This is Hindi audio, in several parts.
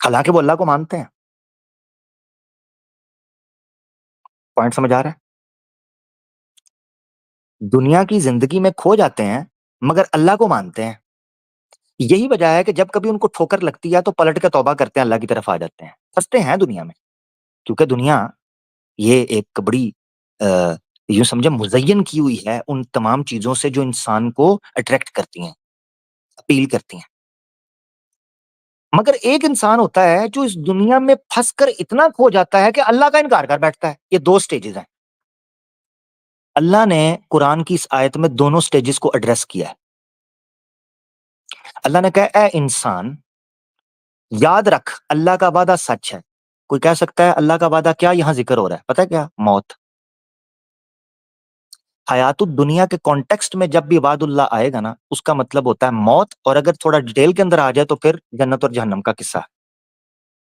हालांकि वो अल्लाह को मानते हैं। पॉइंट समझ आ रहा है? दुनिया की जिंदगी में खो जाते हैं मगर अल्लाह को मानते हैं। यही वजह है कि जब कभी उनको ठोकर लगती है तो पलट के तौबा करते हैं, अल्लाह की तरफ आ जाते हैं। फंसते हैं दुनिया में, क्योंकि दुनिया ये एक बड़ी अ, यूं समझे मुज़य्यन की हुई है उन तमाम चीज़ों से जो इंसान को अट्रैक्ट करती हैं, अपील करती हैं। मगर एक इंसान होता है जो इस दुनिया में फँसकर इतना खो जाता है कि अल्लाह का इनकार कर बैठता है। ये 2 स्टेजेज़ हैं। अल्लाह ने कुरान की इस आयत में दोनों स्टेजेज़ को एड्रेस किया है। अल्लाह ने कहा, "ए इंसान, याद रख अल्लाह का वादा सच है।" कोई कह सकता है अल्लाह का वादा क्या यहाँ ज़िक्र हो रहा है? पता है क्या? मौत। हयातुद दुनिया के कॉन्टेक्स्ट में जब भी वादुल्लाह आएगा ना, उसका मतलब होता है मौत, और अगर थोड़ा डिटेल के अंदर आ जाए तो फिर जन्नत और जहन्नम का किस्सा,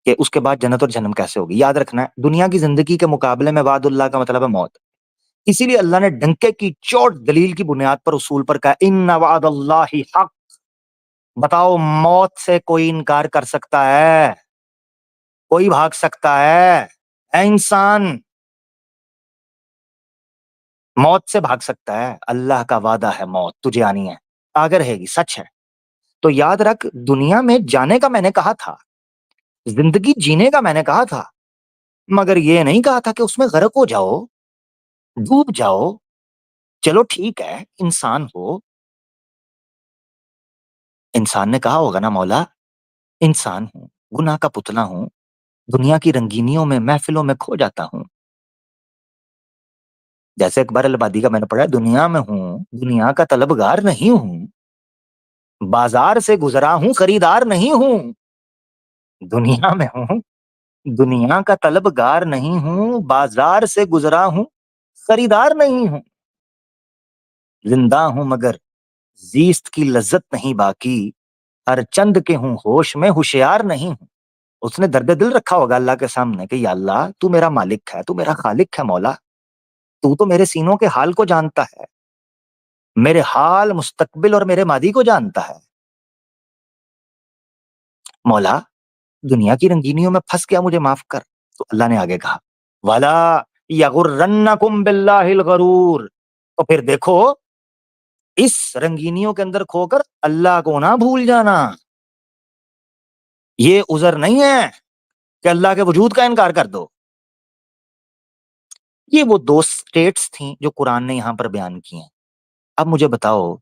कि उसके बाद जन्नत और जहन्नम कैसे होगी। याद रखना है, दुनिया की ज़िंदगी के मुकाबले में वादुल्लाह का मतलब है मौत। इसीलिए अल्लाह ने डंके की चोट दलील की बुनियाद पर उसूल पर कहा, इन्ना वादल्लाहि हक। बताओ, मौत से कोई इनकार कर सकता है? कोई भाग सकता है? ऐ इंसान, मौत से भाग सकता है? अल्लाह का वादा है, मौत तुझे आनी है, आगे रहेगी, सच है। तो याद रख, दुनिया में जाने का मैंने कहा था, जिंदगी जीने का मैंने कहा था, मगर ये नहीं कहा था कि उसमें गर्क हो जाओ, डूब जाओ। चलो ठीक है, इंसान हो। इंसान ने कहा होगा ना, मौला इंसान हूं, गुनाह का पुतला हूं, दुनिया की रंगीनियों में महफिलों में खो जाता हूं। जैसे अकबर अलबादी का मैंने पढ़ा, दुनिया में हूं, दुनिया का तलबगार नहीं हूं, बाजार से गुजरा हूं, खरीदार नहीं हूं। दुनिया में हूं, दुनिया का तलबगार नहीं हूं, बाजार से गुजरा हूं, खरीदार नहीं हूं। जिंदा हूं मगर जीस्त की लज्जत नहीं बाकी, हर चंद के हूं होश में होशियार नहीं हूं। उसने दर्द दिल रखा होगा अल्लाह के सामने कि या अल्लाह, तू मेरा मालिक है, तू मेरा खालिक है। मौला, तू तो मेरे सीनों के हाल को जानता है, मेरे हाल, मुस्तकबिल और मेरे मादी को जानता है। मौला, दुनिया की रंगीनियों में फंस गया, मुझे माफ कर। तो अल्लाह ने आगे कहा, वला यगुर्रन्नकुम बिल्लाहिल गरूर। तो फिर देखो, इस रंगीनियों के अंदर खोकर अल्लाह को ना भूल जाना। ये उज़र नहीं है कि अल्लाह के वजूद का इनकार कर दो। ये वो 2 स्टेट्स थी जो कुरान ने यहां पर बयान की हैं। अब मुझे बताओ,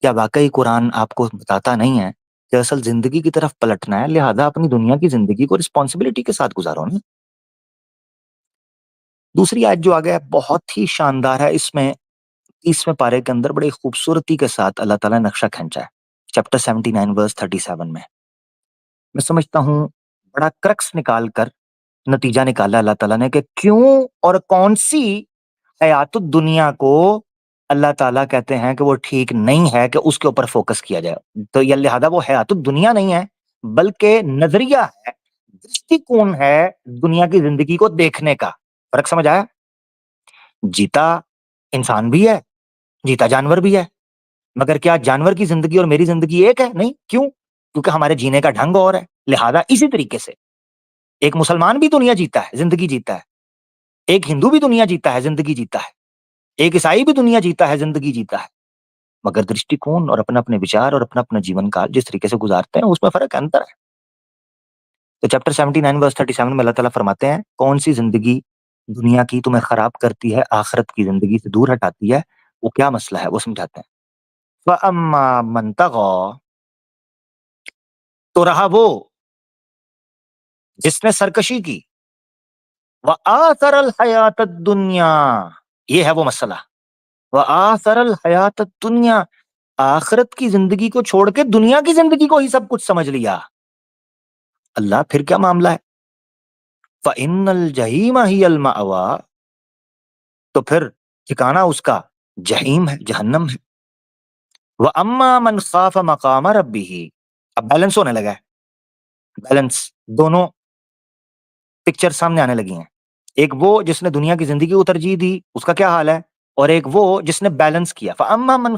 क्या वाकई कुरान आपको बताता नहीं है कि असल जिंदगी की तरफ पलटना है, लिहाजा अपनी दुनिया की जिंदगी को रिस्पॉन्सिबिलिटी के साथ गुजारो ना। दूसरी आयत जो आगे है बहुत ही शानदार है। इसमें 30वें पारे के अंदर बड़ी खूबसूरती के साथ अल्लाह ताला ने नक्शा खींचा है। चैप्टर 79 वर्स 37 में। मैं समझता हूँ बड़ा क्रक्स निकाल कर नतीजा निकाला अल्लाह ताला ने कि क्यों और कौन-सी हयातुद दुनिया को अल्लाह ताला कहते हैं कि वो ठीक नहीं है कि उसके ऊपर फोकस किया जाए। तो या लिहाजा वो हयातुद दुनिया नहीं है, बल्कि नज़रिया है, दृष्टिकोण है दुनिया की ज़िंदगी को देखने का। फ़र्क समझ आया? जीता इंसान भी है, जीता जानवर भी है, मगर क्या जानवर की ज़िंदगी और मेरी ज़िंदगी एक है? नहीं। क्यों? क्योंकि हमारे जीने का ढंग और है। लिहाजा इसी तरीके से एक मुसलमान भी दुनिया जीता है, ज़िंदगी जीता है। एक हिंदू भी दुनिया जीता है, ज़िंदगी जीता है। एक ईसाई भी दुनिया जीता है, ज़िंदगी जीता है। मगर दृष्टिकोण और अपने-अपने विचार और अपना-अपना जीवन काल जिस तरीके से गुज़ारते हैं, उसमें फ़र्क है, अंतर है। तो चैप्टर 79 वर्स 37 में अल्लाह ताला फरमाते हैं, कौन-सी ज़िंदगी दुनिया की तुम्हें खराब करती है, आखिरत की ज़िंदगी से दूर हटाती है, वो क्या मसला है, वो समझाते हैं। फ़अम्मा मन तग़ा, तो रहा वो जिसने सरकशी की, व आसरल हयातद दुनिया, ये है वो मसला। व आसरल हयातद दुनिया, आखिरत की ज़िंदगी को छोड़ के दुनिया की ज़िंदगी को ही सब कुछ समझ लिया। अल्लाह, फिर क्या मामला है? फ़इन्नल जहीम हियल मअवा, तो फिर ठिकाना उसका जहीम है, जहन्नम है। व अम्मा मन खाफ़ मक़ाम रब्बिही, अब बैलेंस होने लगा है। बैलेंस, दोनों पिक्चर सामने आने लगी हैं। एक वो जिसने दुनिया की ज़िंदगी को तरजीह दी, उसका क्या हाल है? और एक वो जिसने बैलेंस किया। फ़अम्मा मन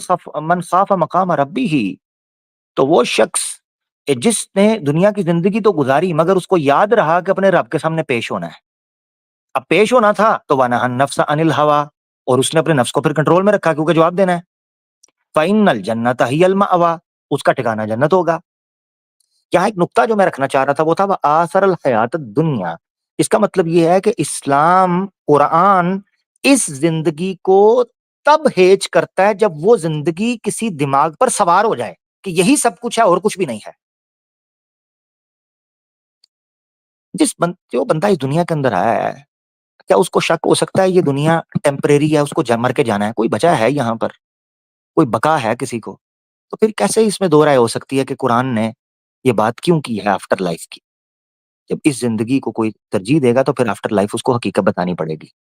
खाफ़ मक़ाम रब्बिही, तो वो शख्स जिसने दुनिया की ज़िंदगी तो गुज़ारी मगर उसको याद रहा कि अपने रब के सामने पेश होना है। अब पेश होना था तो वनहन नफ्स अनिल हवा और उसने अपने नफ्स को फिर कंट्रोल में रखा क्योंकि जवाब देना है। फ़इन्नल जन्नत हियल मअवा उसका ठिकाना जन्नत होगा। यहाँ एक नुक्ता जो मैं रखना चाह रहा था वो था व आसरल हयात दुनिया। इसका मतलब ये है कि इस्लाम, कुरान इस ज़िंदगी को तब हेज करता है जब वो ज़िंदगी किसी दिमाग पर सवार हो जाए कि यही सब कुछ है और कुछ भी नहीं है। जो बंदा इस दुनिया के अंदर आया है, क्या उसको शक हो सकता है ये दुनिया टेम्परेरी है, उसको मर के जाना है? कोई बचा है यहाँ पर? कोई बका है किसी को? तो फिर कैसे इसमें दो राय हो सकती है कि कुरान ने ये बात क्यों की है आफ्टर लाइफ की? जब इस ज़िंदगी को कोई तरजीह देगा तो फिर आफ्टर लाइफ उसको हकीकत बतानी पड़ेगी।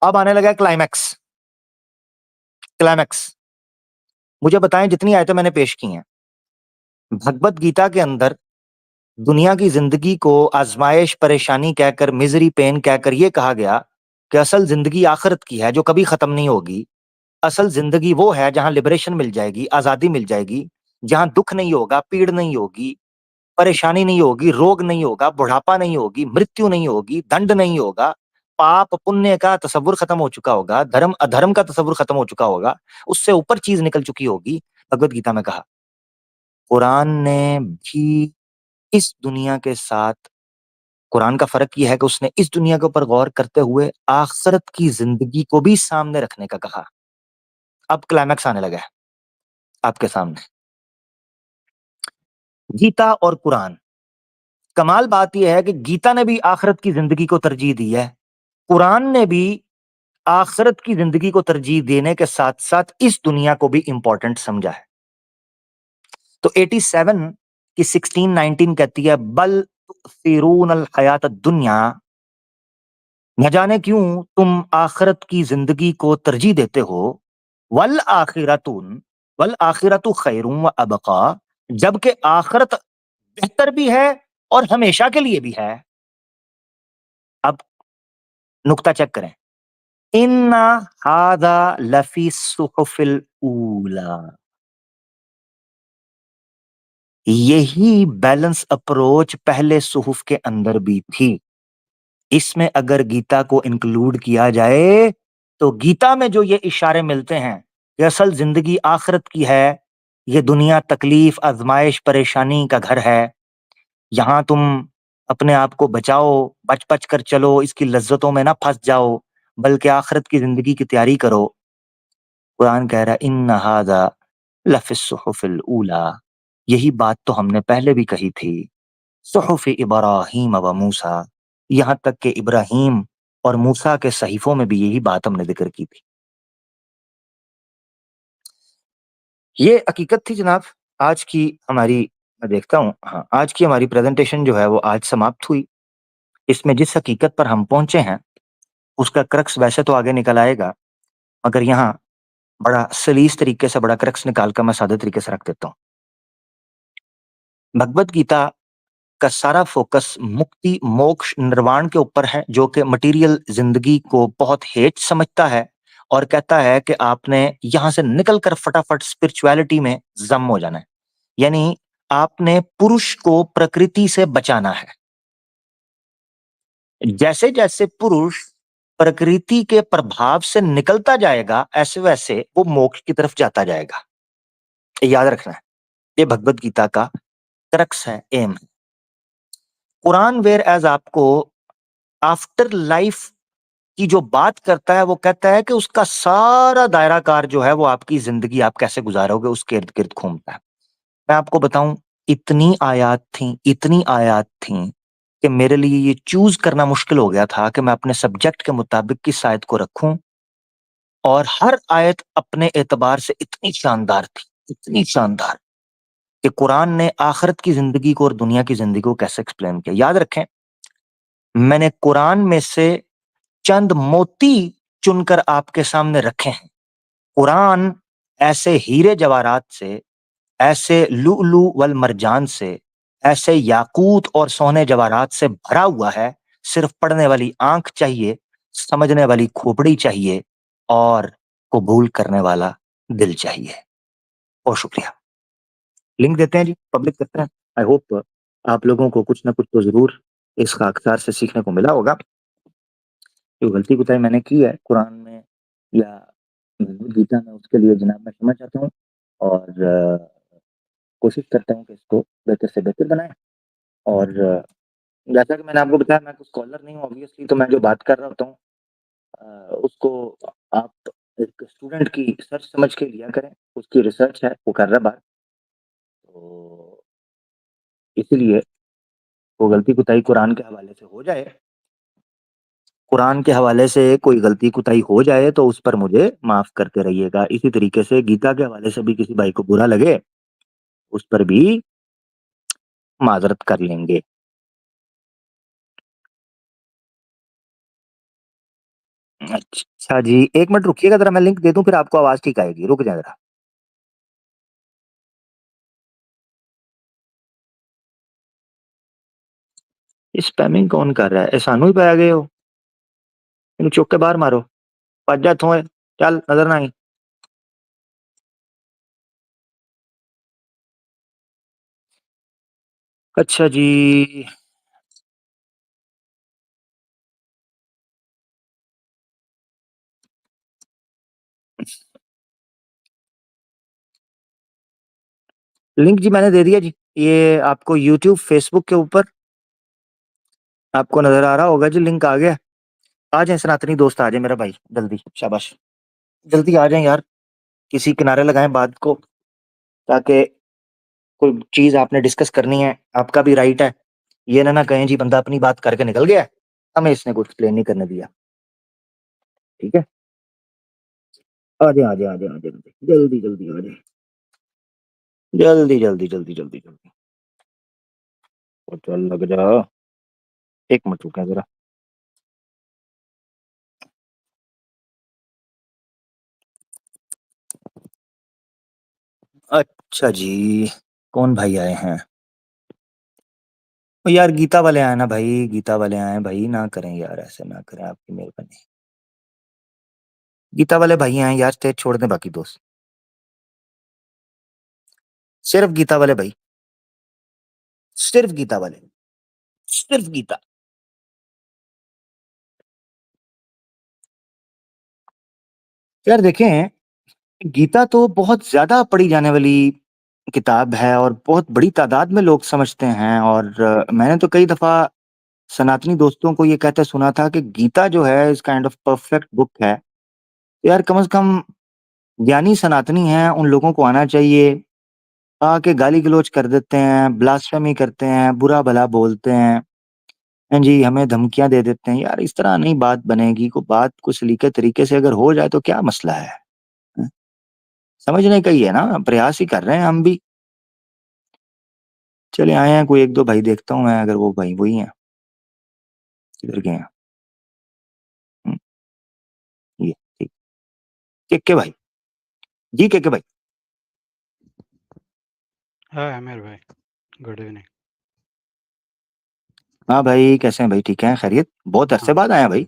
अब आने लगा है क्लाइमैक्स। क्लाइमैक्स। मुझे बताएँ जितनी आयतें मैंने पेश की हैं, भगवत गीता के अंदर दुनिया की ज़िंदगी को आज़माइश, परेशानी कहकर, मिज़री, पेन कहकर ये कहा गया कि असल ज़िंदगी आखिरत की है जो कभी ख़त्म नहीं होगी। असल ज़िंदगी वो है जहाँ लिबरेशन मिल जाएगी, आज़ादी मिल जाएगी, जहाँ दुःख नहीं होगा, पीड़ नहीं होगी, परेशानी नहीं होगी, रोग नहीं होगा, बुढ़ापा नहीं होगी, मृत्यु नहीं होगी, दंड नहीं होगा, पाप पुण्य का तसव्वुर खत्म हो चुका होगा, धर्म अधर्म का तसव्वुर खत्म हो चुका होगा, उससे ऊपर चीज़ निकल चुकी होगी, भगवत गीता में कहा। कुरान ने भी इस दुनिया के साथ कुरान का फ़र्क ये है कि उसने इस दुनिया के ऊपर गौर करते हुए आखिरत की ज़िंदगी को भी सामने रखने का कहा। अब क्लाइमैक्स आने लगा है आपके सामने। गीता और कुरान। कमाल बात ये है कि गीता ने भी आखिरत की ज़िंदगी को तरजीह दी है। कुरान ने भी आखिरत की ज़िंदगी को तरजीह देने के साथ-साथ इस दुनिया को भी इम्पोर्टेंट समझा है। तो 87 की 16-19 कहती है बल तु'थिरून अल हयात दुनिया न जाने क्यों तुम आखिरत की ज़िंदगी को तरजीह देते हो, वल आखिरतुन वल आखिरतु खैरुम व अबका जबकि आखिरत बेहतर भी है और हमेशा के लिए भी है। अब नुक्ता चेक करें। इन्ना हादा लफी सुहुफिल ऊला। यही बैलेंस अप्रोच पहले सुहुफ के अंदर भी थी। इसमें अगर गीता को इंक्लूड किया जाए, तो गीता में जो ये इशारे मिलते हैं, कि असल ज़िंदगी आखिरत की है, ये दुनिया तकलीफ, आज़माइश, परेशानी का घर है। यहाँ तुम अपने आप को बचाओ, बच-बच कर चलो, इसकी लज़्ज़तों में ना फँस जाओ, बल्कि आखिरत की ज़िंदगी की तैयारी करो। कुरान कह रहा है इन्ना हाज़ा लफ़िस सुहुफिल ऊला। यही बात तो हमने पहले भी कही थी। सुहुफ़ इब्राहीम व मूसा। यहाँ तक कि इब्राहीम और मूसा के सहीफ़ों में भी यही बात हमने ज़िक्र की थी। ये हकीकत थी जनाब। आज की हमारी मैं देखता हूँ हाँ, आज की हमारी प्रेज़ेंटेशन जो है वो आज समाप्त हुई। इसमें जिस हकीकत पर हम पहुँचे हैं, उसका क्रक्स वैसे तो आगे निकल आएगा, मगर यहाँ बड़ा सलीस तरीके से बड़ा क्रक्स निकाल कर मैं सादे तरीके से रख देता हूँ। भगवत गीता का सारा फ़ोकस मुक्ति, मोक्ष, निर्वाण के ऊपर है, जो कि मटीरियल ज़िंदगी को बहुत हेच समझता है और कहता है कि आपने यहाँ से निकल कर फटाफट स्पिरिचुअलिटी में ज़म हो जाना है। यानी आपने पुरुष को प्रकृति से बचाना है। जैसे-जैसे पुरुष प्रकृति के प्रभाव से निकलता जाएगा, ऐसे-वैसे वो मोक्ष की तरफ जाता जाएगा। ये याद रखना है। ये भगवत गीता का क्रक्स है, एम है। कुरान व्हेयर एज़ आपको आफ्टर लाइफ की जो बात करता है, वो कहता है कि उसका सारा दायरा-कार जो है, वो आपकी ज़िंदगी आप कैसे गुज़ारोगे, उसके इर्द-गिर्द घूमता है। मैं आपको बताऊँ, इतनी आयत थीं कि मेरे लिए ये चूज़ करना मुश्किल हो गया था कि मैं अपने सब्जेक्ट के मुताबिक किस आयत को रखूँ और हर आयत अपने एतबार से इतनी शानदार कि कुरान ने आखिरत की ज़िंदगी को और दुनिया की ज़िंदगी को कैसे एक्सप्लेन किया। याद रखें, मैंने कुरान में से चंद मोती चुनकर आपके सामने रखे हैं। कुरान ऐसे हीरे जवाहरात से, ऐसे लुअलुअ वल मरजान से, ऐसे याकूत और सोने जवाहरात से भरा हुआ है, सिर्फ पढ़ने वाली आँख चाहिए, समझने वाली खोपड़ी चाहिए और कबूल करने वाला दिल चाहिए। बहुत शुक्रिया। लिंक देते हैं जी, पब्लिक करते हैं। आई होप आप लोगों को कुछ ना कुछ तो ज़रूर इस खाकसार से सीखने को मिला होगा। जो गलती कोताही मैंने की है कुरान में या भगवद गीता में, उसके लिए जनाब मैं क्षमा चाहता हूँ और कोशिश करता हूँ कि इसको बेहतर से बेहतर बनाएँ। और जैसा कि मैंने आपको बताया, मैं तो स्कॉलर नहीं हूँ ऑब्वियसली, तो मैं जो बात कर रहा होता हूँ उसको आप एक स्टूडेंट की सर्च समझ के लिया करें। उसकी रिसर्च है, वो कर रहा है बात। तो इसीलिए वो गलती कोताही कुरान के हवाले से हो जाए, कुरान के हवाले से कोई गलती कोताही हो जाए तो उस पर मुझे माफ़ करते रहिएगा। इसी तरीके से गीता के हवाले से भी किसी भाई को बुरा लगे, उस पर भी माज़रत कर लेंगे। अच्छा जी, 1 मिनट रुकिएगा ज़रा, मैं लिंक दे दूँ फिर आपको आवाज़ ठीक आएगी। रुक जाएँ ज़रा। स्पैमिंग कौन कर रहा है? ए सानू ही पै गए हो? इन्हू चुक के बाहर मारो। भज जा इत्थों ए, चल नज़र ना आई। अच्छा जी। लिंक जी मैंने दे दिया जी। ये आपको यूट्यूब, फेसबुक के ऊपर आपको नज़र आ रहा होगा जी, लिंक आ गया। आ जाएँ सनातनी दोस्त, आ जाएँ मेरा भाई, जल्दी, शाबाश। जल्दी आ जाएँ यार, किसी किनारे लगाएँ बात को, ताकि कोई चीज़ आपने डिस्कस करनी है, आपका भी राइट है। ये ना कहें जी बंदा अपनी बात करके निकल गया, हमें इसने कुछ एक्सप्लेन नहीं करने दिया। ठीक है? आ जाएँ, आ जाएँ, आ जाएँ, आ जाएँ। जल्दी, जल्दी आ जाएँ। जल्दी, जल्दी, जल्दी, जल्दी, जल्दी। ओ चल लग जा। 1 मिनट रुकें ज़रा। अच्छा जी, कौन भाई आए हैं? ओ यार गीता वाले आए ना भाई, गीता वाले आए हैं भाई, ना करें यार, ऐसे ना करें, आपकी मेहरबानी। गीता वाले भाई आए हैं यार, स्टेज छोड़ दें बाकी दोस्त। सिर्फ गीता वाले भाई, सिर्फ गीता वाले, सिर्फ गीता। यार देखें, गीता तो बहुत ज़्यादा पढ़ी जाने वाली किताब है और बहुत बड़ी तादाद में लोग समझते हैं और मैंने तो कई दफ़ा सनातनी दोस्तों को ये कहते सुना था कि गीता जो है is kind of perfect book है। यार कम से कम ज्ञानी सनातनी हैं, उन लोगों को आना चाहिए। आके गाली-गलौच कर देते हैं, ब्लास्फेमी करते हैं, बुरा-भला बोलते हैं। हाँ जी, हमें धमकियाँ दे देते हैं। यार इस तरह नहीं बात बनेगी, को बात को सलीके तरीके से अगर हो जाए तो क्या मसला है? हाँ, समझने का ही है ना, प्रयास ही कर रहे हैं हम भी। चले आए हैं, कोई 1-2 भाई देखता हूँ मैं, अगर वो भाई वही हैं। किधर गए हैं? हुँ, ये ठीक। केके भाई। जी केके भाई। हाय आमिर भाई, गुड इवनिंग। हाँ भाई, कैसे हैं भाई? ठीक हैं, खैरियत? बहुत अरसे हाँ बाद आए हैं भाई।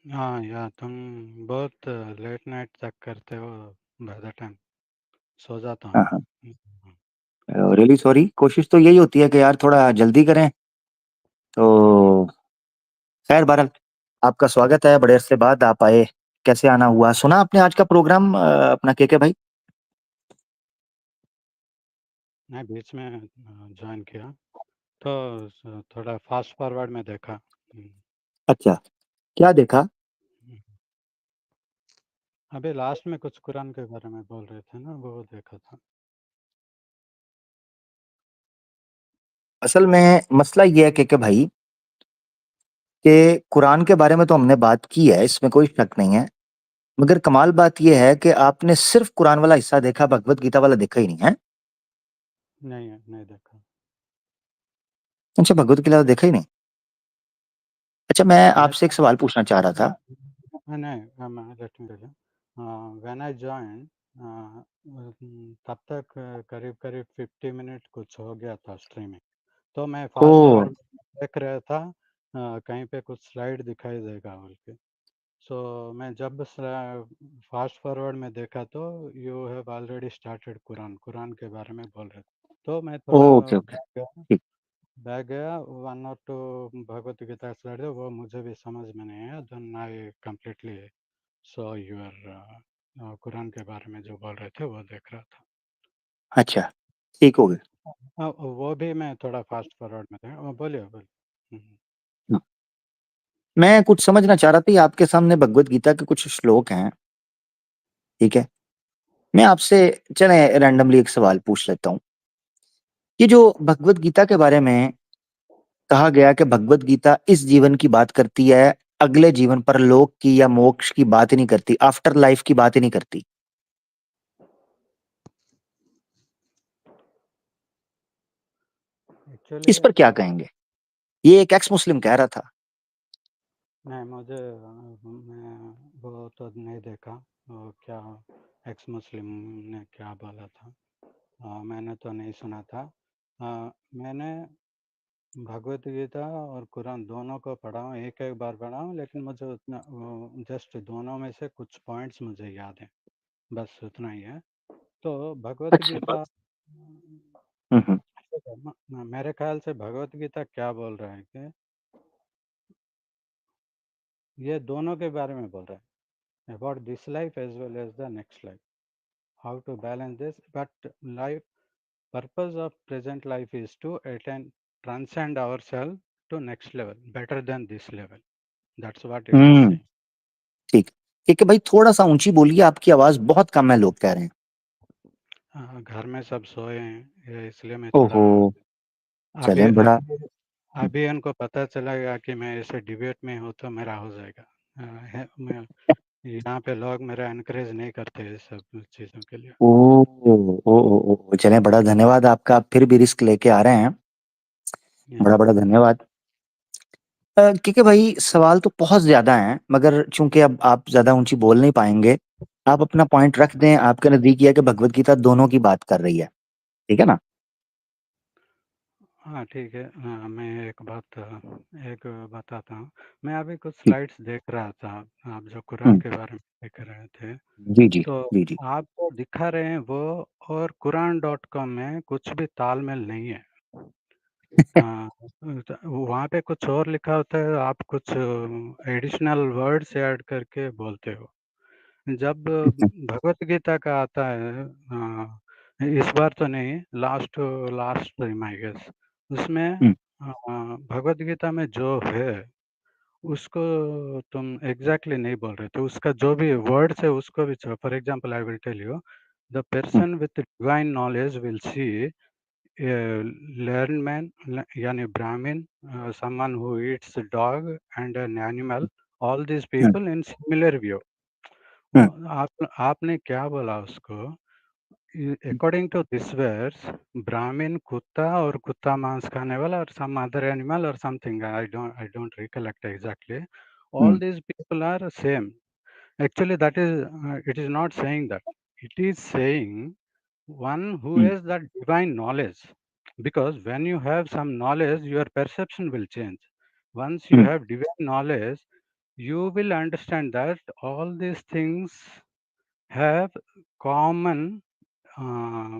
हाँ यार, तुम बहुत लेट नाइट तक करते हो। बाय द टाइम सो जाता हूँ हाँ, मैं। हाँ। रियली सॉरी, कोशिश तो यही होती है कि यार थोड़ा जल्दी करें, तो खैर बहरहाल आपका स्वागत है, बड़े अरसे बाद आप आए। कैसे आना हुआ? सुना आपने आज का प्रोग्राम अपना केके भाई? मैं बीच में ज्वाइन किया तो थोड़ा फास्ट फॉरवर्ड में देखा। अच्छा, क्या देखा? अभी लास्ट में कुछ कुरान के बारे में बोल रहे थे ना, वो देखा था। असल में मसला ये है केके भाई कि कुरान के बारे में तो हमने बात की है, इसमें कोई शक नहीं है। मगर कमाल बात ये है कि आपने सिर्फ़ कुरान वाला हिस्सा देखा, भगवद गीता वाला देखा ही नहीं, हैं? नहीं नहीं देखा। अच्छा, भगवद गीता देखा ही नहीं। अच्छा, मैं आपसे एक देखा। सवाल पूछना चाह रहा था। नहीं, let me tell you. When I join तब तक करीब करीब 50 मिनट कुछ हो गया था स्ट्रीमिंग। तो मैं फास्ट ओह! फॉरवर्ड देख रहा था, कहीं पे कुछ स्लाइड दिखाई देगा बोल के। सो मैं जब फास्ट फॉरवर्ड में देखा तो you have already started Quran Quran के बारे में बोल रहे थे, तो मैं थोड़ा ओके ओके, ठीक। बैग गया, 1 और 2 भगवत गीता स्लाइड है, वो मुझे भी समझ में नहीं आया। Then I completely saw your Quran के बारे में जो बोल रहे थे वो देख रहा था। अच्छा, ठीक हो गया। वो भी मैं थोड़ा फास्ट फॉरवर्ड में था। बोलिए बोलिए। हाँ। मैं कुछ समझना चाह रहा था, ये आपके सामने भगवत गीता के कुछ श्लोक हैं, ठीक है। मैं आपसे चले रैंडमली एक सवाल पूछ लेता हूँ। ये जो भगवत गीता के बारे में कहा गया कि भगवत गीता इस जीवन की बात करती है, अगले जीवन पर लोक की या मोक्ष की बात ही नहीं करती, आफ्टर लाइफ की बात ही नहीं करती, एक्चुअली इस पर क्या कहेंगे? ये एक एक्स मुस्लिम कह रहा था। नहीं, मुझे मैं वो तो नहीं देखा, वो क्या एक्स मुस्लिम ने क्या बोला था, मैंने तो नहीं सुना था। मैंने भगवत गीता और कुरान दोनों को पढ़ा हूँ, एक एक बार पढ़ा हूँ, लेकिन मुझे उतना जस्ट दोनों में से कुछ पॉइंट्स मुझे याद हैं, बस उतना ही है। तो भगवत अच्छा। गीता हम्म। मेरे ख्याल से भगवत गीता क्या बोल रहा है कि ये दोनों के बारे में बोल रहा है, about this life as well as the next life, how to balance this. But life purpose of present life is to attain transcend ourselves to next level, better than this level. That's what it is hmm. saying. ठीक। ठीक है भाई, थोड़ा सा ऊंची बोलिए, आपकी आवाज बहुत कम है, लोग कह रहे हैं। घर में सब सोए हैं, ये इसलिए मैं थोड़ा ओहो। अभी चलें बड़ा। अभी अभी इनको पता चलेगा कि मैं ऐसे डिबेट में हूँ तो मेरा हो जाएगा। मैं यहाँ पे लोग मेरा एनकरेज नहीं करते इस सब चीज़ों के लिए। ओ ओ चलें, बड़ा धन्यवाद आपका, आप फिर भी रिस्क लेके आ रहे हैं, Yeah. बड़ा बड़ा धन्यवाद। क्योंकि भाई सवाल तो बहुत ज्यादा हैं, मगर चूंकि अब आप ज्यादा ऊंची बोल नहीं पाएंगे, आप अपना पॉइंट रख दें। आपके नजदीक यह है कि भगवत गीता दोनों की बात कर रही है, ठीक है ना? हाँ ठीक है। मैं एक बताता हूँ। मैं अभी कुछ ठीक। स्लाइड्स देख रहा था, आप जो कुरान हम्म। के बारे में देख रहे थे, जी जी। तो जी जी। आपको दिखा रहे हैं वो, और कुरान.com में कुछ भी तालमेल नहीं है। वहाँ पे कुछ और लिखा होता है, आप कुछ एडिशनल वर्ड्स ऐड करके बोलते हो। जब भगवत गीता का आता है, इस बार तो नहीं, last last time I guess, उसमें हम्म। भगवत गीता में जो है उसको तुम एग्जैक्टली नहीं बोल रहे थे, उसका जो भी वर्ड्स है उसको भी। For example I will tell you, the hmm. Person with divine knowledge will see learn man, यानी Brahmin, someone who eats dog and an animal, all these hmm. people in similar view। हम्म। आपने क्या बोला उसको? अकॉर्डिंग टू दिस वर्स, ब्राह्मण कुत्ता और कुत्ता मांस खाने वाला और सम अदर एनिमल और something, I don't recollect exactly, hmm. all these people are same. Actually that is, it is not saying that, it is saying one who hmm. has that divine knowledge, because when you have some knowledge your perception will change. Once you hmm. have divine knowledge, you will understand that all these things have common, uh,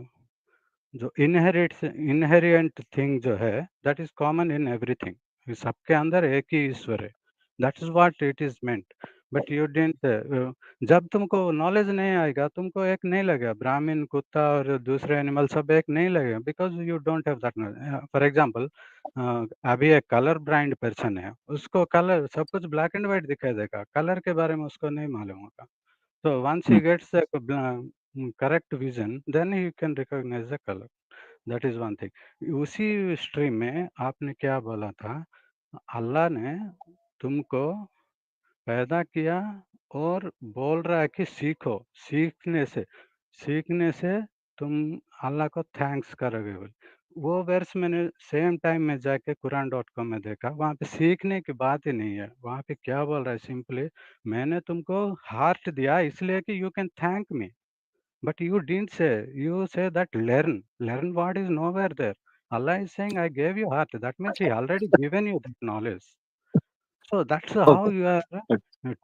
जो इनहेरिएंट थिंग जो है, that is common in everything. सबके अंदर एक ही ईश्वर है, that is what it is meant. But you didn't, जब तुमको नॉलेज नहीं आएगा, तुमको एक नहीं लगेगा ब्राह्मण कुत्ता और दूसरे एनिमल सब एक नहीं लगेगा, because you don't have that knowledge. For example, अभी एक कलर ब्लाइंड पर्सन है, उसको कलर सब कुछ ब्लैक एंड व्हाइट दिखाई देगा, कलर के बारे में उसको नहीं मालूम होगा। So once he hmm. gets the correct vision, then he can recognize the color. That is one thing. उसी स्ट्रीम में आपने क्या बोला था? अल्लाह ने तुमको पैदा किया और बोल रहा है कि सीखो, सीखने से तुम अल्लाह को थैंक्स करोगे बोले। वो वर्स मैंने सेम टाइम में जाके कुरान.com में देखा, वहाँ पे सीखने की बात ही नहीं है। वहाँ पे क्या बोल रहा है? सिंपली, मैंने तुमको हार्ट दिया इसलिए कि you can thank me, but you didn't say, you say that learn what is nowhere there. Allah is saying I gave you heart, that means he already given you that knowledge. So that's how okay. you are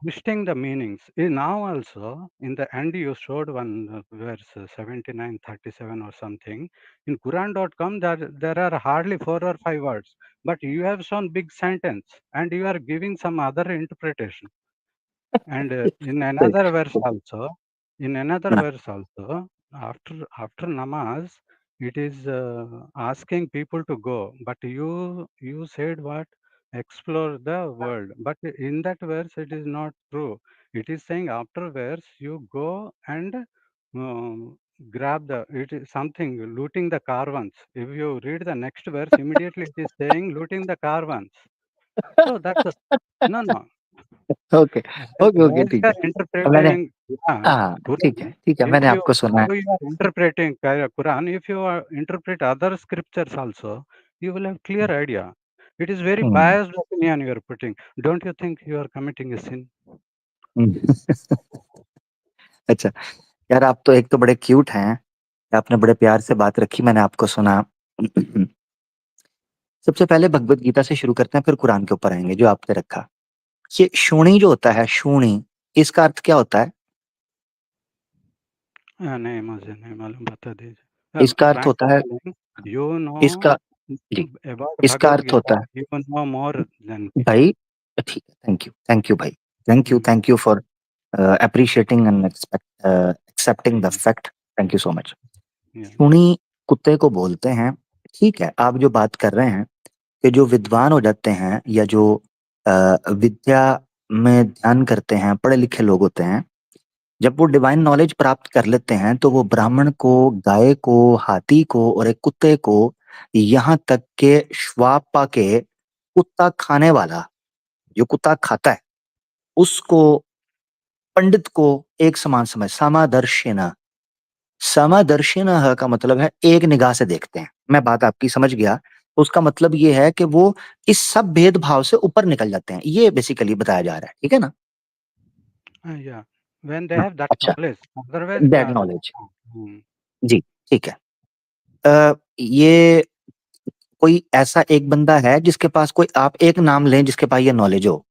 twisting the meanings. Now also, in the end, you showed one verse 79:37 or something. In Quran.com, there are hardly 4 or 5 words, but you have shown big sentence, and you are giving some other interpretation. And in सही। another verse okay. also, in another हाँ। verse also, after namaz, it is asking people to go, but you said what? Explore the world. But in that verse, it is not true. It is saying after verse you go and grab the it is something looting the caravans. If you read the next verse, immediately it is saying looting the caravans. So that's a, no. Okay, okay, okay, As you ठीक are है। अब मैंने interpreting Quran, हाँ, Quran, ठीक है, if मैंने you आपको सुना है। how you are interpreting Quran, if you interpret other scriptures also, you will have clear idea. It is very hmm, biased opinion you are putting. Don't you think you are committing a sin? हुँ। अच्छा, यार आप तो एक तो बड़े क्यूट हैं, आपने बड़े प्यार से बात रखी, मैंने आपको सुना। सबसे पहले भगवद गीता से शुरू करते हैं, फिर कुरान के ऊपर आएँगे, जो आपने रखा। ये शूणी जो होता है, शूणी, इसका अर्थ क्या होता है? नहीं मुझे नहीं मालूम बता दीजिए. इसका अर्थ होता Frankly है telling, you इसका know जी, about इसका Bhagavad अर्थ होता Gita, है you know more than me. भाई ठीक है, थैंक यू भाई। Thank you for appreciating and accepting the fact. Thank you so much. Yeah. शूनी कुत्ते को बोलते हैं। ठीक है, आप जो बात कर रहे हैं कि जो विद्वान हो जाते हैं या जो विद्या में ध्यान करते हैं, पढ़े लिखे लोग होते हैं, जब वो डिवाइन नॉलेज प्राप्त कर लेते हैं तो वो ब्राह्मण को, गाय को, हाथी को और एक कुत्ते को, यहाँ तक के श्वापा के कुत्ता खाने वाला, जो कुत्ता खाता है, उसको, पंडित को एक समान समझ, समदर्शिना। समदर्शिनः का मतलब है एक निगाह से देखते हैं। मैं बात आपकी समझ गया। उसका मतलब ये है कि वो इस सब भेदभाव से ऊपर निकल जाते हैं। ये बेसिकली बताया जा रहा है, ठीक है ना? Yeah. When they हाँ, have that अच्छा, knowledge, otherwise they that are. Knowledge. Hmm. जी, ठीक है। ये कोई ऐसा एक बंदा है जिसके पास कोई आप एक नाम लें जिसके पास ये नॉलेज हो?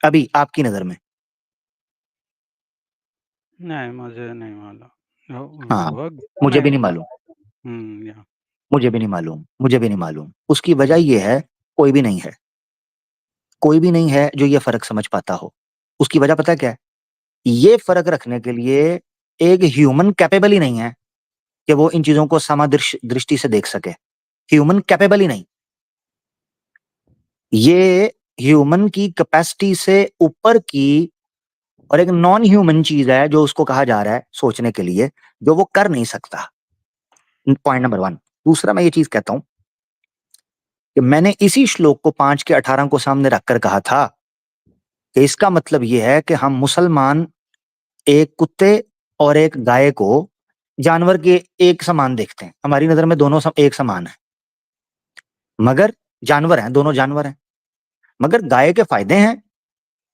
अभी आपकी नज़र में? नहीं, मुझे नहीं मालूम। हाँ, वो गीता मुझे भी में नहीं मालूम, बताया था। या मुझे भी नहीं मालूम, मुझे भी नहीं मालूम। उसकी वजह ये है, कोई भी नहीं है। कोई भी नहीं है जो ये फ़र्क समझ पाता हो। उसकी वजह पता है क्या है? ये फ़र्क रखने के लिए एक ह्यूमन कैपेबल ही नहीं है कि वो इन चीज़ों को दृष्टि से देख सके। ह्यूमन कैपेबल ही नहीं। ये ह्यूमन की कैपेसिटी से ऊपर की और एक नॉन ह्यूमन चीज़ है जो उसको कहा जा रहा है सोचने के लिए, जो वो कर नहीं सकता। Point number 1। दूसरा मैं ये चीज़ कहता हूँ कि मैंने इसी श्लोक को 5 के 18 को सामने रखकर कहा था कि इसका मतलब ये है कि हम मुसलमान एक कुत्ते और एक गाय को जानवर के एक समान देखते हैं। हमारी नज़र में दोनों एक समान हैं। मगर जानवर हैं, दोनों जानवर हैं। मगर गाय के फ़ायदे हैं,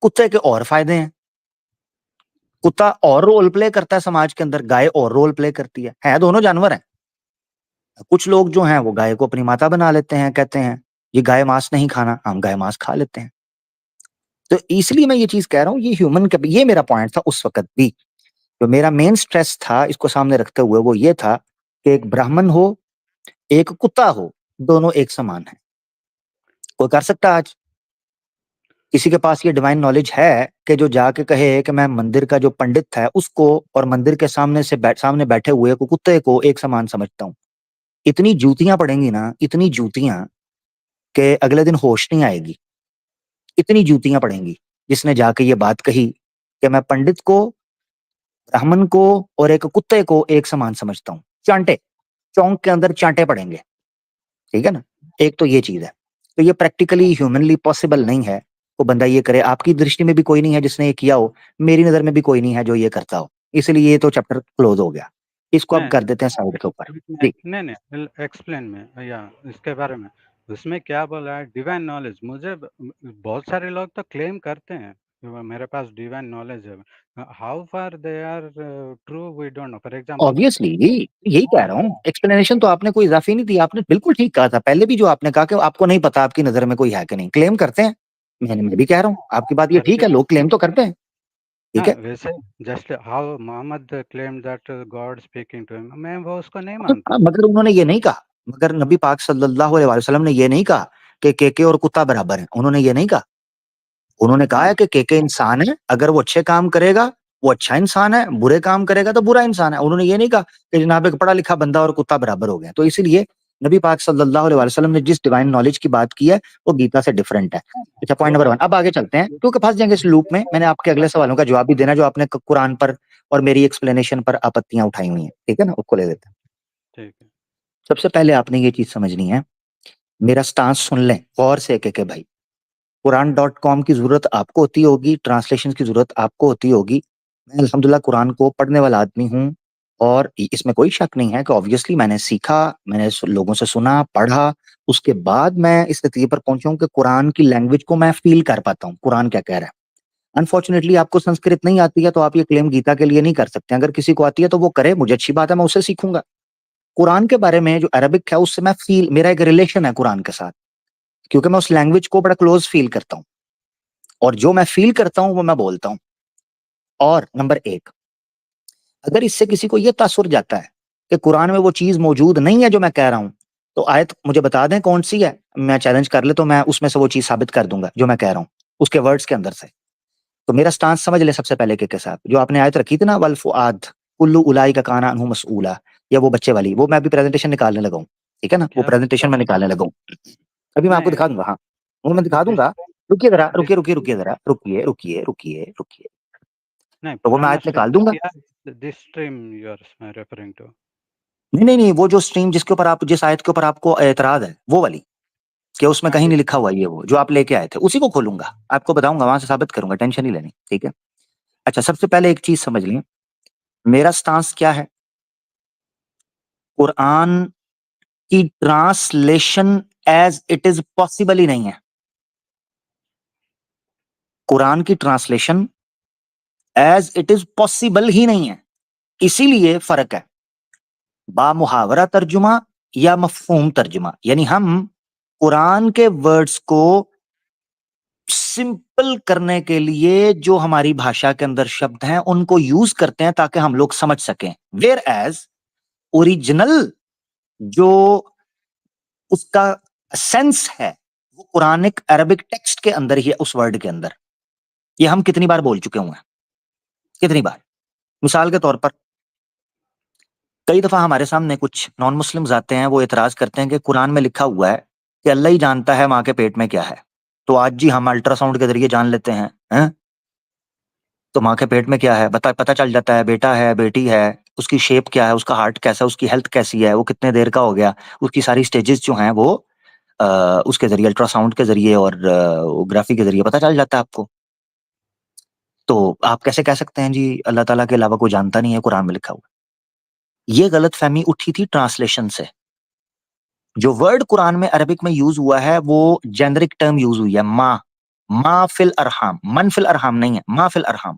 कुत्ते के और फ़ायदे हैं। कुत्ता और रोल प्ले करता है समाज के अंदर, गाय और रोल प्ले करती है। दोनों जानवर हैं। कुछ लोग जो हैं वो गाय को अपनी माता बना लेते हैं, कहते हैं ये गाय मांस नहीं खाना, हम गाय मांस खा लेते हैं। तो इसलिए मैं ये चीज़ कह रहा हूँ, ये ह्यूमन का ये मेरा पॉइंट था उस वक़्त भी। तो मेरा मेन स्ट्रेस था इसको सामने रखते हुए वो ये था कि एक ब्राह्मण हो, एक कुत्ता हो, दोनों एक समान हैं। कोई कर सकता है आज? किसी के पास ये डिवाइन नॉलेज है कि जो जाके कहे कि मैं मंदिर का जो पंडित है उसको और मंदिर के सामने बैठे हुए को कुत्ते को एक समान समझता हूँ। इतनी जूतियाँ पड़ेंगी ना, इतनी जूतियाँ कि अगले दिन होश नहीं आएगी। इतनी जूतियाँ पड़ेंगी, जिसने जाके ये बात कही कि मैं पंडित को, ब्राह्मण को और एक कुत्ते को एक समान समझता हूँ। चांटे, चौंक के अंदर चांटे पड़ेंगे, ठीक है ना? एक तो ये चीज़ है। तो ये प्रैक्टिकली ह्यूमनली पॉसिबल नहीं है, वो बंदा ये करे। आपकी दृष्टि में भी कोई नहीं है जिसने ये किया हो, मेरी नज़र में भी कोई नहीं है जो ये करता हो। इसलिए ये तो चैप्टर क्लोज़ हो गया। इसको अब नहीं, कर देते हैं साइड के ऊपर। जी। नहीं, एक्सप्लेन में या इसके बारे में। उसमें क्या बोला है डिवाइन नॉलेज। मुझे बहुत सारे लोग तो क्लेम करते हैं मेरे पास डिवाइन नॉलेज है, how far they are true we don't know. For example obviously यही कह रहा हूँ, एक्सप्लेनेशन तो आपने कोई इजाफी नहीं दी, आपने बिल्कुल ठीक कहा था पहले भी, जो आपने कहा कि आपको नहीं पता आपकी नजर में कोई है कि नहीं, क्लेम करते हैं। मैं भी कह रहा हूँ आपकी बात ये ठीक है, लोग क्लेम तो करते हैं, ठीक है। वैसे just how Muhammad claim that god speaking to him, मैं वो उसको नहीं मानता। मगर उन्होंने ये नहीं कहा, मगर नबी पाक सल्लल्लाहु अलैहि वसल्लम ने ये नहीं कहा कि केके और कुत्ता बराबर है, उन्होंने ये नहीं कहा। उन्होंने कहा है कि केके इंसान है, अगर वो अच्छे काम करेगा वो अच्छा इंसान है, बुरे काम करेगा तो बुरा इंसान है। उन्होंने ये नहीं कहा कि जनाब एक पढ़ा लिखा बंदा और कुत्ता बराबर हो गया। तो इसीलिए नबी पाक सल्लल्लाहु अलैहि वसल्लम ने जिस डिवाइन नॉलेज की बात की है वो गीता से डिफरेंट है। अच्छा, पॉइंट नंबर 1। अब आगे चलते हैं, क्योंकि फंस जाएंगे इस लूप में। मैंने आपके अगले सवालों का जवाब भी देना जो आपने कुरान पर और मेरी एक्सप्लेनेशन पर आपत्तियां उठाई हुई हैं, ठीक है ना, उसको ले लेते हैं। ठीक है। सबसे पहले आपने ये चीज समझनी है, मेरा स्टांस सुन लें गौर से के भाई। कुरान.com की जरूरत आपको होती होगी, ट्रांसलेशन की जरूरत आपको होती होगी। मैं अल्हम्दुलिल्लाह कुरान को पढ़ने वाला आदमी हूँ, और इसमें कोई शक नहीं है कि ऑब्वियसली मैंने सीखा, मैंने लोगों से सुना, पढ़ा, उसके बाद मैं इस नतीजे पर पहुंचा हूं कि कुरान की लैंग्वेज को मैं फील कर पाता हूँ कुरान क्या कह रहा है। अनफॉर्चुनेटली आपको संस्कृत नहीं आती है तो आप ये क्लेम गीता के लिए नहीं कर सकते। अगर किसी को आती है तो वो करे, मुझे अच्छी बात है, मैं उससे सीखूंगा। कुरान के बारे में जो अरबिक है उससे मैं फील, मेरा एक रिलेशन है कुरान के साथ, क्योंकि मैं उस लैंग्वेज को बड़ा क्लोज फील करता हूँ, और जो मैं फील करता हूं वो मैं बोलता हूं। और नंबर 1, अगर इससे किसी को यह तासुर जाता है कि कुरान में वो चीज मौजूद नहीं है जो मैं कह रहा हूं, तो आयत मुझे बता दें कौन सी है, मैं चैलेंज कर ले तो मैं उसमें से वो चीज साबित कर दूंगा जो मैं कह रहा हूं उसके वर्ड्स के अंदर से। तो मेरा स्टांस समझ ले सबसे पहले के साथ, जो आपने आयत रखी थी ना, वल फुआद कुल्लू उलाई का काना अनहु मसऊला, या वो बच्चे वाली, वो मैं अभी प्रेजेंटेशन निकालने लगा हूं, ठीक है ना, वो क्या प्रेजेंटेशन में निकालने लगा हूं, अभी मैं आपको नहीं दिखा दूंगा। हाँ, वो मैं दिखा दूंगा। डिस्ट्रीम रुकिए जरा, रुकिए रुकिए रुकिए डिस्ट्रीम जरा, रुकिए रुकिए रुकिए रुकिए, नहीं, तो वो मैं पुराना आयत निकाल स्ट्रीम दूंगा। क्या, this stream you are referring to? नहीं नहीं नहीं, वो जो स्ट्रीम जिसके ऊपर आप, जिस आयत के ऊपर आपको एतराज है वो वाली, कि उसमें हाँ कहीं नहीं लिखा हुआ ये, वो जो आप लेके आए थे उसी को खोलूंगा, आपको बताऊंगा, वहां से साबित करूंगा, टेंशन नहीं लेनी, ठीक है। अच्छा, सबसे पहले एक चीज समझ लें, मेरा स्टांस क्या है। कुरान की translation as it is possible ही नहीं है। कुरान की translation as it is possible ही नहीं है। इसीलिए फर्क है बा मुहावरा तर्जुमा या मफहूम तर्जुमा, यानी हम कुरान के वर्ड्स को सिंपल करने के लिए जो हमारी भाषा के अंदर शब्द हैं उनको यूज करते हैं ताकि हम लोग समझ सकें। वेयर एज ओरिजिनल जो उसका सेंस है वो कुरानिक अरबिक टेक्स्ट के अंदर ही है, उस वर्ड के अंदर। ये हम कितनी बार बोल चुके हुए हैं, कितनी बार। मिसाल के तौर पर कई दफा हमारे सामने कुछ नॉन मुस्लिम्स आते हैं, वो एतराज करते हैं कि कुरान में लिखा हुआ है कि अल्लाह ही जानता है माँ के पेट में क्या है, तो आज जी हम अल्ट्रासाउंड के जरिए जान लेते हैं? तो माँ के पेट में क्या है पता पता चल जाता है, बेटा है बेटी है, उसकी शेप क्या है, उसका हार्ट कैसा है, उसकी हेल्थ कैसी है, वो कितने देर का हो गया, उसकी सारी स्टेजेस जो हैं वो उसके जरिए, अल्ट्रासाउंड के जरिए और ग्राफी के जरिए पता चल जाता है आपको। तो आप कैसे कह सकते हैं जी अल्लाह ताला के अलावा कोई जानता नहीं है, कुरान में लिखा हुआ। ये गलत फहमी उठी थी ट्रांसलेशन से। जो वर्ड कुरान में अरबिक में यूज हुआ है वो जेनरिक टर्म यूज हुई है, माँ, माँ फिल अरहाम, मन फिल अरहाम नहीं है, माँ फिल अरहाम।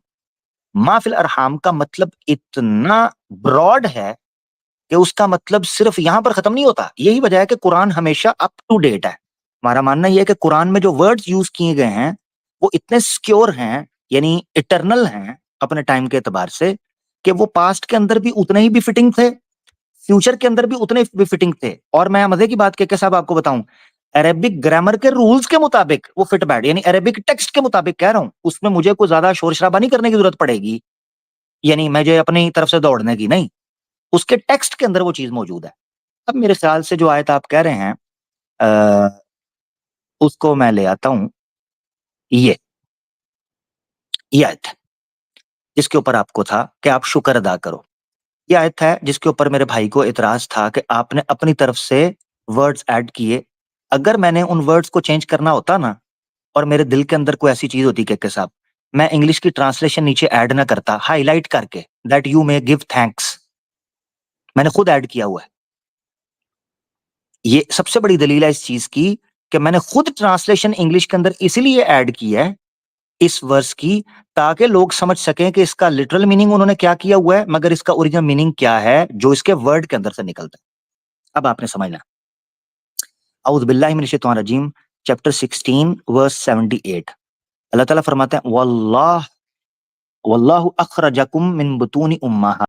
माँ फिल अरहाम का मतलब इतना ब्रॉड है कि उसका मतलब सिर्फ यहां पर खत्म नहीं होता। यही वजह है कि कुरान हमेशा अप टू डेट है। हमारा मानना यह है कि कुरान में जो वर्ड्स यूज किए गए हैं वो इतने सिक्योर हैं, यानी इटरनल हैं अपने टाइम के एतबार से, कि वो पास्ट के अंदर भी उतने ही भी फिटिंग थे, फ्यूचर के अंदर भी उतने भी फिटिंग थे। और मैं मजे की बात के साहब आपको बताऊं, अरेबिक ग्रामर के रूल्स के मुताबिक वो फिट बैठ, यानी अरेबिक टेक्स्ट के मुताबिक कह रहा हूं, उसमें मुझे कोई ज्यादा शोर शराबा नहीं करने की जरूरत पड़ेगी, यानी मुझे अपनी तरफ से दौड़ने की नहीं, उसके टेक्स्ट के अंदर वो चीज मौजूद है। अब मेरे ख्याल से जो आयत आप कह रहे हैं उसको मैं ले आता हूं, ये आयत है जिसके ऊपर आपको था कि आप शुक्र अदा करो। ये आयत है जिसके ऊपर मेरे भाई को इतराज था कि आपने अपनी तरफ से वर्ड्स ऐड किए। अगर मैंने उन वर्ड्स को चेंज करना होता ना, और मेरे दिल के अंदर कोई ऐसी चीज होती के साहब, मैं इंग्लिश की ट्रांसलेशन नीचे ऐड ना करता हाईलाइट करके, that you may give thanks. मैंने खुद ऐड किया हुआ है। ये सबसे बड़ी दलील है इस चीज की कि मैंने खुद ट्रांसलेशन इंग्लिश के अंदर इसीलिए ऐड की है इस वर्स की, ताकि लोग समझ सकें कि इसका लिटरल मीनिंग उन्होंने क्या किया हुआ है, मगर इसका ओरिजिनल मीनिंग क्या है जो इसके वर्ड के अंदर से निकलता है। अब आपने समझना। औज़ बिल्लाहि मिनश शैतानिर रजीम, चैप्टर 16 वर्स 78। अल्लाह ताला फरमाते हैं, वल्लाहु अखरजकुम मिन बुतूनि उम्माहा